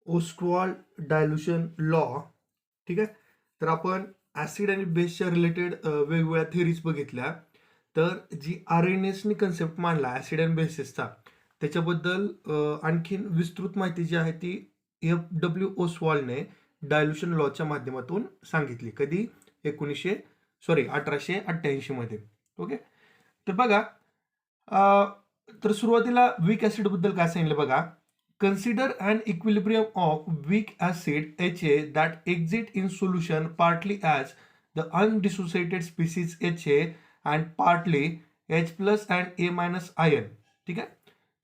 ओस्टवॉल्ड dilution law. ठीक आहे. तर आपण ऍसिड आणि बेसच्या रिलेटेड वेगवेगळ्या थिअरीज बघितल्या. तर जी आर्यनेसनी कन्सेप्ट मांडला ऍसिड अँड बेसिसचा, त्याच्याबद्दल आणखीन विस्तृत माहिती जी आहे ती F.W. ओस्टवॉल्डने डायल्युशन लॉच्या माध्यमातून सांगितली. कधी? 1888 मध्ये. ओके. तर बघा, तर सुरुवातीला वीक ऍसिड बद्दल काय सांगितलं बघा. Consider an equilibrium of weak acid HA that exist in solution partly as the undissociated species HA and partly H plus and A minus ion. ठीक आहे.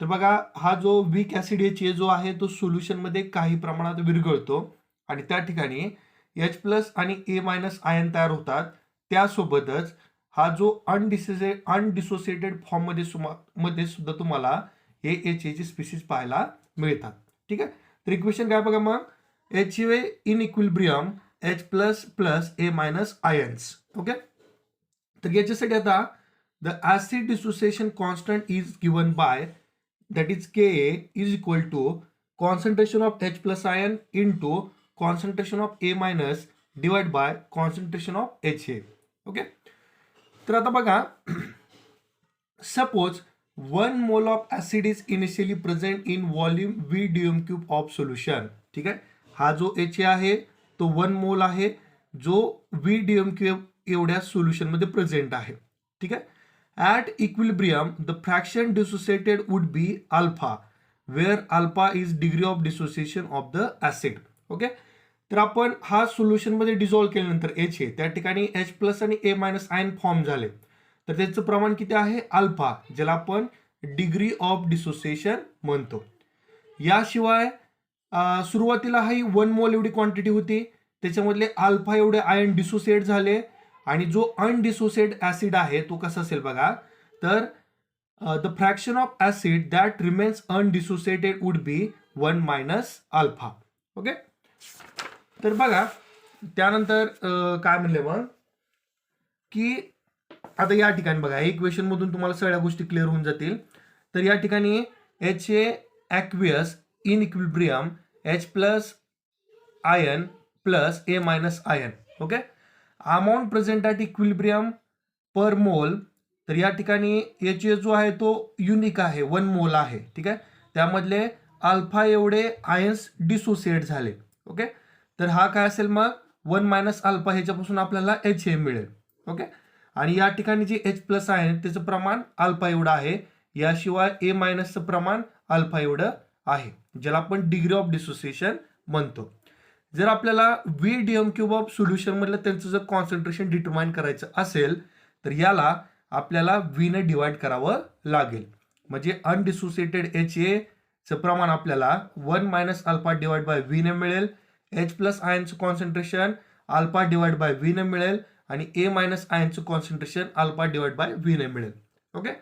तर बघा, हा जो वीक ऍसिड HA जो आहे तो सोल्युशन मध्ये काही प्रमाणात विरघळतो आणि त्या ठिकाणी H प्लस आणि A मायनस आयन तयार होतात. त्यासोबतच हा जो अनडिसोसिएटेड फॉर्म मध्ये सुद्धा तुम्हाला हे HA ची स्पीसीज पाहायला मिळतात. ठीक आहे. तर इक्वेशन काय बघा मग, HA in equilibrium H plus plus A minus ions. Okay. तर याच्यासाठी आता the acid dissociation constant is given by that is Ka is equal to concentration of H plus ion into concentration of A minus divided by concentration of HA. Okay. तर आता बघा, suppose 1 mole of acid is initially present in volume V dm³ of solution. ठीक आहे. हा जो HA आहे तो 1 मोल आहे जो V dm³ एवढ्या सोल्युशन मध्ये प्रेझेंट आहे. ठीक आहे. At equilibrium, the fraction dissociated would be alpha, where alpha is degree of dissociation of the acid. Okay. तर आपण हा सोल्युशन मध्ये डिझॉल्व्ह केल्यानंतर HA त्या ठिकाणी H प्लस आणि A मायनस आयन फॉर्म झाले. तर त्याचं प्रमाण किती आहे? अल्फा, ज्याला आपण डिग्री ऑफ डिसोसिएशन म्हणतो. याशिवाय सुरुवातीला ही 1 मोल एवढी क्वांटिटी होती, त्याच्यामधले अल्फा एवढे आयन डिसोसिएट झाले आणि जो अनडिसोसिएट ऍसिड आहे तो कसा असेल बघा. तर the fraction of acid that remains undissociated would be 1 minus alpha. Okay. तर बघा, त्यानंतर काय म्हणले मग की आता या ठिकाणी बघा, इक्वेशन मधून तुम्हाला सगळ्या गोष्टी क्लिअर होऊन जातील. तर या ठिकाणी HA aqueous in equilibrium H plus ion plus A minus ion. Okay. Amount present at equilibrium per mole. तर या ठिकाणी HA जो आहे तो युनिक आहे, 1 मोल आहे. ठीक आहे. त्यामधले अल्फा एवढे आयन्स डिसोसिएट झाले. ओके. तर हा काय असेल मग, 1 मायनस अल्फा, ह्याच्यापासून आपल्याला HA मिळेल. ओके. आणि या ठिकाणी जे H प्लस आहे त्याचं प्रमाण अल्फा एवढं आहे. याशिवाय A मायनसचं प्रमाण अल्फा एवढं आहे, ज्याला आपण डिग्री ऑफ डिसोसिएशन म्हणतो. जर आपल्याला V dm³ ऑफ सोल्युशन मधलं त्यांचं जर कॉन्सन्ट्रेशन डिटरमाइन करायचं असेल तर याला आपल्याला V ने डिवाइड करावं लागेल. म्हणजे अनडिसोसिएटेड HA चं प्रमाण आपल्याला 1 minus alpha divide by V ने मिळेल. H प्लस आयनचं concentration alpha divide by V ने मिळेल आणि A मायनस आयनचं concentration alpha divide by V ने मिळेल. ओके.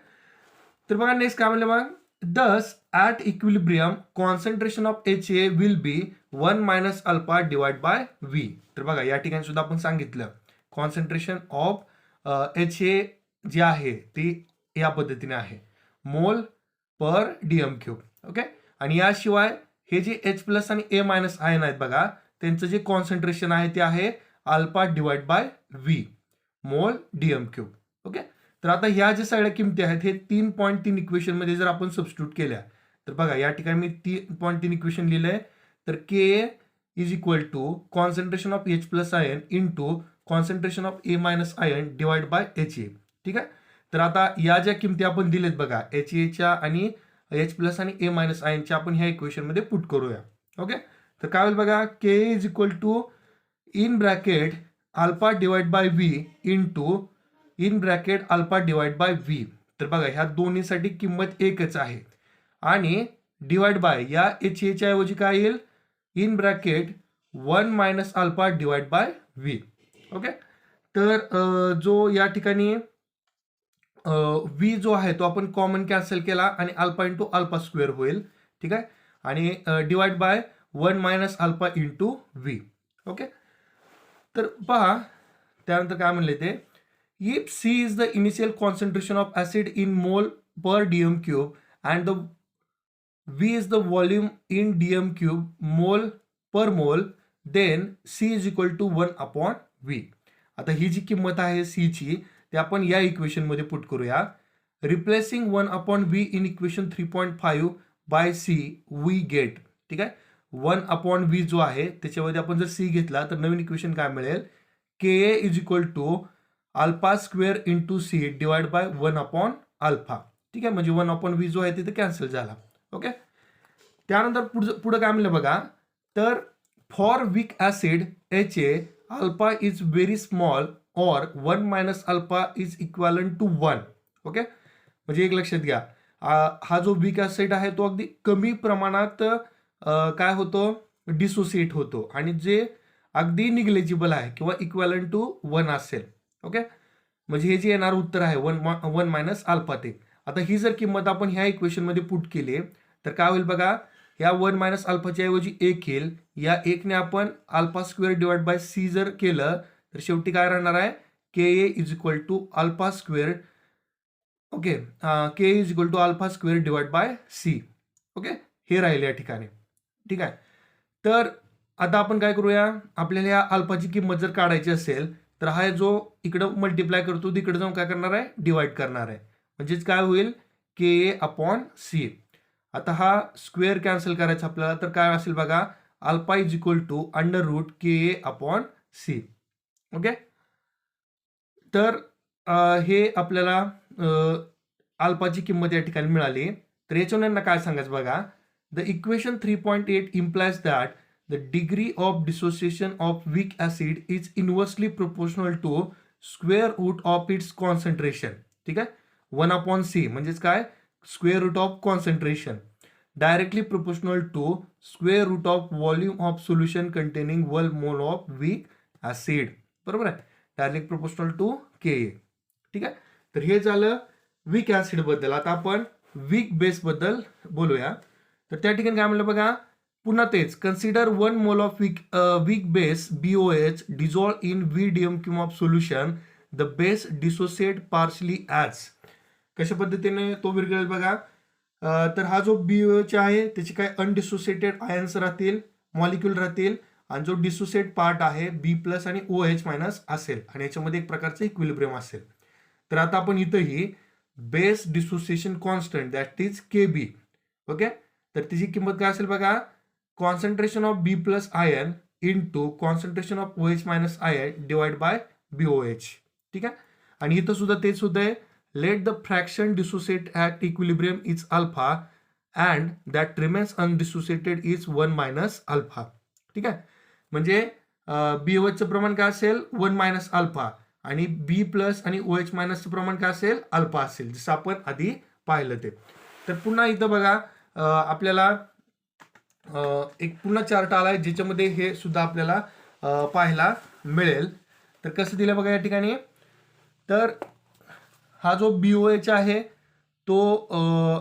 तर बघा नेक्स्ट काय म्हणलं मग, दस at equilibrium concentration of HA will be 1 minus alpha divide by V. तर बघा, या ठिकाणी सुद्धा आपण सांगितलं कॉन्सन्ट्रेशन ऑफ HA जे आहे ती या पद्धतीने आहे, मोल पर dm³. ओके. आणि याशिवाय हे जे H प्लस आणि A मायनस आयन आहेत बघा, त्यांचं जे कॉन्सन्ट्रेशन आहे ते आहे अल्फा डिवाइड बाय V, मोल dm³. ओके. तर आता ह्या ज्या सगळ्या किमती आहेत हे 3.3 इक्वेशन मध्ये जर आपण सबस्टिट्यूट केल्या तर बघा, या ठिकाणी मी 3.3 इक्वेशन लिहिलंय. तर Ka is equal to concentration of H plus ion into concentration of A minus ion divide by HA. ठीक आहे. तर आता या ज्या किमती आपण दिलेत बघा, HAच्या आणि H प्लस आणि A मायनस आयनच्या, आपण ह्या इक्वेशन मध्ये पुट करूया. ओके. तर काय होईल बघा, Ka is equal to in bracket alpha divide by V into in bracket alpha divide by V. तर बघा, ह्या दोन्हीसाठी किंमत एकच आहे आणि डिवाइड बाय या HA च्या ऐवजी काय येईल, in bracket 1 minus alpha divide by V. Okay. तर जो या ठिकाणी V जो आहे तो आपण कॉमन कॅन्सल केला आणि अल्फा इंटू अल्फा स्क्वेअर होईल. ठीक आहे. आणि divide by 1 minus alpha into V. Okay. तर पहा, त्यानंतर काय म्हणले ते, if C is the initial concentration of acid in mole per dm³ and the V is the volume in dm cube mole per mole, then C is equal to 1 upon V. आता ही जी किंमत आहे C ची ते आपण या equation मध्ये put करूया. Replacing 1 upon V in equation 3.5 by C we get. ठीक आहे, 1 अपॉन V जो आहे त्याच्यामध्ये आपण जर C घेतला तर नवीन इक्वेशन काय मिळेल, KA is equal to alpha square into C divide by 1 upon alpha. ठीक आहे, म्हणजे 1 अपॉन V जो आहे तिथे कॅन्सल झाला. ओके, त्यानंतर पुढे काय म्हणलं बघा, तर for weak acid HA alpha is very small और 1 minus alpha is equivalent to 1. Okay, म्हणजे एक लक्षात घ्या, हा जो वीक ऍसिड आहे तो अगदी कमी प्रमाणात काय होतो, डिसोसिएट होतो, आणि जे अगदी निग्लेजिबल आहे किंवा इक्वॅलंट टू 1 असेल. ओके, म्हणजे हे जे येणार उत्तर आहे 1 मायनस अल्फा ते. आता ही जर किंमत आपण ह्या इक्वेशन मध्ये पुट केली तर काय होईल बघा, या 1 मायनस अल्फाच्या ऐवजी 1 येईल, या 1 ने आपण alpha square divide by C जर केलं तर शेवटी काय राहणार आहे, KA is equal to alpha square. Okay, KA is equal to alpha square divide by C. Okay, हे राहिले या ठिकाणी. ठीक आहे, तर आता आपण काय करूया, आपल्याला या अल्फाची किंमत जर काढायची असेल तर हा जो इकडं मल्टिप्लाय करतो तिकडे जाऊन काय करणार आहे, डिवाइड करणार आहे, म्हणजेच काय होईल KA अपॉन C. आता हा स्क्वेअर कॅन्सल करायचा आपल्याला, तर काय असेल बघा, alpha is equal to under root KA upon C. Okay, तर हे आपल्याला अल्फाची किंमत या ठिकाणी मिळाली. तर याच्यावर काय सांगायचं बघा, the equation 3.8 implies that the degree of dissociation of weak acid is inversely proportional to square root of its concentration. ठीक आहे, 1 upon C म्हणजेच काय, square root of concentration, directly proportional to square root of volume of solution containing 1 mole of weak acid. बरोबर आहे, direct proportional to KA. ठीक आहे, तर हे झालं वीक ऍसिड बद्दल. आता आपण वीक बेस बद्दल बोलूया. तर त्या ठिकाणी काय म्हणलं बघा, पुन्हा तेच, consider 1 mole of weak base BOH dissolve in VDM cube of solution. The base dissociate partially as. कशा पद्धतीने तो विरघळेल बघा, तर हा जो BOH आहे त्याचे काय अनडिसोसिएटेड आयन्स राहतील, मॉलिक्यूल राहतील, आणि जो डिसोसिएट पार्ट आहे B प्लस आणि OH मायनस असेल, आणि याच्यामध्ये एक प्रकारचं इक्विलिब्रियम असेल. तर आता आपण इथंही base dissociation constant that is KB. Okay, तर तिची किंमत काय असेल बघा, concentration of B plus ion into concentration of OH minus ion divide by BOH. ठीक आहे, आणि इथं सुद्धा तेच सुद्धा आहे, let the fraction dissociate at equilibrium is alpha and that remains undissociated is 1 minus alpha. ठीक आहे, म्हणजे BOH चं प्रमाण काय असेल, 1 मायनस अल्फा, आणि B प्लस आणि OH मायनसचं प्रमाण काय असेल, अल्फा असेल, जसं आपण आधी पाहिलं ते. तर पुन्हा इथं बघा, आपल्याला एक पुन्हा चार्ट आलाय ज्याच्यामध्ये हे सुद्धा आपल्याला पाहायला मिळेल. तर कसं दिलं बघा या ठिकाणी, तर हा जो BOH आहे तो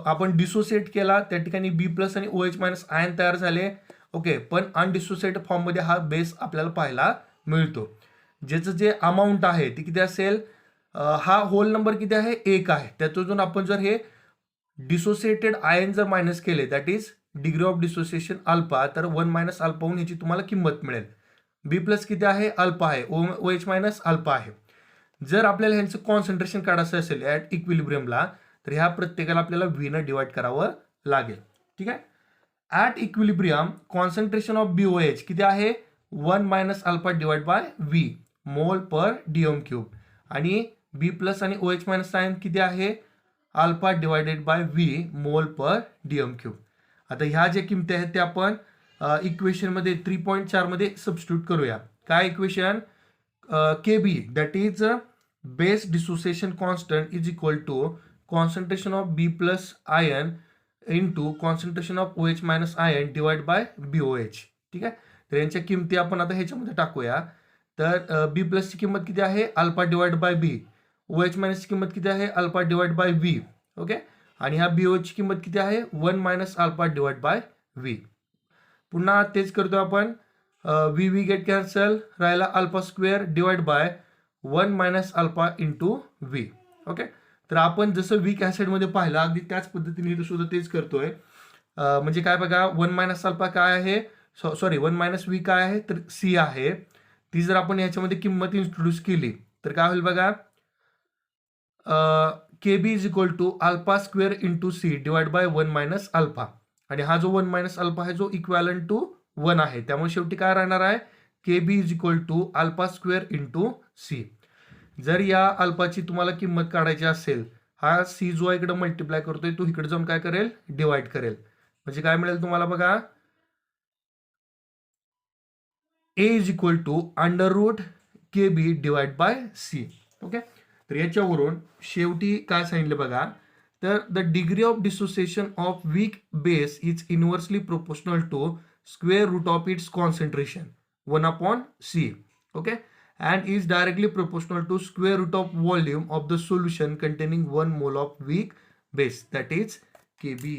आपण डिसोसिएट केला, त्या ठिकाणी B प्लस आणि OH मायनस आयन तयार झाले. ओके, पण अनडिसोसिएट फॉर्म मध्ये हा बेस आपल्याला पाहायला मिळतो. ज्याचं जे अमाऊंट आहे ती किती असेल, हा होल नंबर किती आहे, 1 आहे. त्यातून आपण जर हे डिसोसिएटेड आयन जर मायनस केले, that is degree of dissociation alpha, तर 1 मायनस अल्फा होऊन याची तुम्हाला किंमत मिळेल. B प्लस किती आहे, अल्फा आहे, OH मायनस अल्फा आहे. जर आपल्याला ह्यांचं कॉन्सन्ट्रेशन काढायचं असेल ऍट इक्विलिब्रियमला, तर ह्या प्रत्येकाला आपल्याला V न डिवाइड करावं लागेल. ठीक आहे, at equilibrium concentration of BOH किती आहे, 1 minus alpha divide by V मोल पर डीएम क्यूब, आणि B प्लस आणि OH मायनस आयन किती आहे, अल्फा डिवायडेड बाय V मोल पर डीएम क्यूब. आता ह्या ज्या किमती आहेत त्या आपण इक्वेशन मध्ये 3.4 मध्ये सबस्टिट्यूट करूया. काय equation, KB that is base dissociation constant is equal to concentration of B plus ion into concentration of OH minus ion divide by BOH. ठीक आहे, तर यांच्या किमती आपण आता ह्याच्यामध्ये टाकूया. तर B प्लसची किंमत किती आहे, alpha divide bye B, OH मायनसची किंमत किती आहे, alpha divide by V. Okay, आणि ह्या BOH ची किंमत किती आहे, 1 minus alpha divide by V. पुन्हा तेच करतो आपण, V गेट कॅन्सल, राहिला alpha square divide by 1 minus alpha into V. Okay, तर आपण जसं वीक ऍसिड मध्ये पाहिलं अगदी त्याच पद्धतीने इथं सुद्धा तेच करतोय. म्हणजे काय बघा, 1 मायनस अल्फा काय आहे, सॉरी 1 मायनस व्ही काय आहे, तर सी आहे. ती जर आपण याच्यामध्ये किंमत इंट्रोड्यूस केली तर काय होईल बघा, K B is equal to alpha square into C divide by 1 minus alpha. आणि हा जो 1 मायनस अल्फा आहे जो इक्वॅलंट टू 1 आहे, त्यामुळे शेवटी काय राहणार आहे, K B is equal to alpha square into C. जर या अल्फाची तुम्हाला किंमत काढायची असेल, हा सी जो इकडे मल्टिप्लाय करतोय तो इकडे जाऊन काय करेल, डिवाइड करेल. म्हणजे काय मिळेल तुम्हाला बघा, A is equal to under root K B divide by C. Okay, तर याच्यावरून शेवटी काय सांगितलं बघा, तर the degree of dissociation of weak base is inversely proportional to square root of its concentration 1 upon C. Okay, and is directly proportional to square root of volume of the solution containing 1 mole of weak base, that is Kb.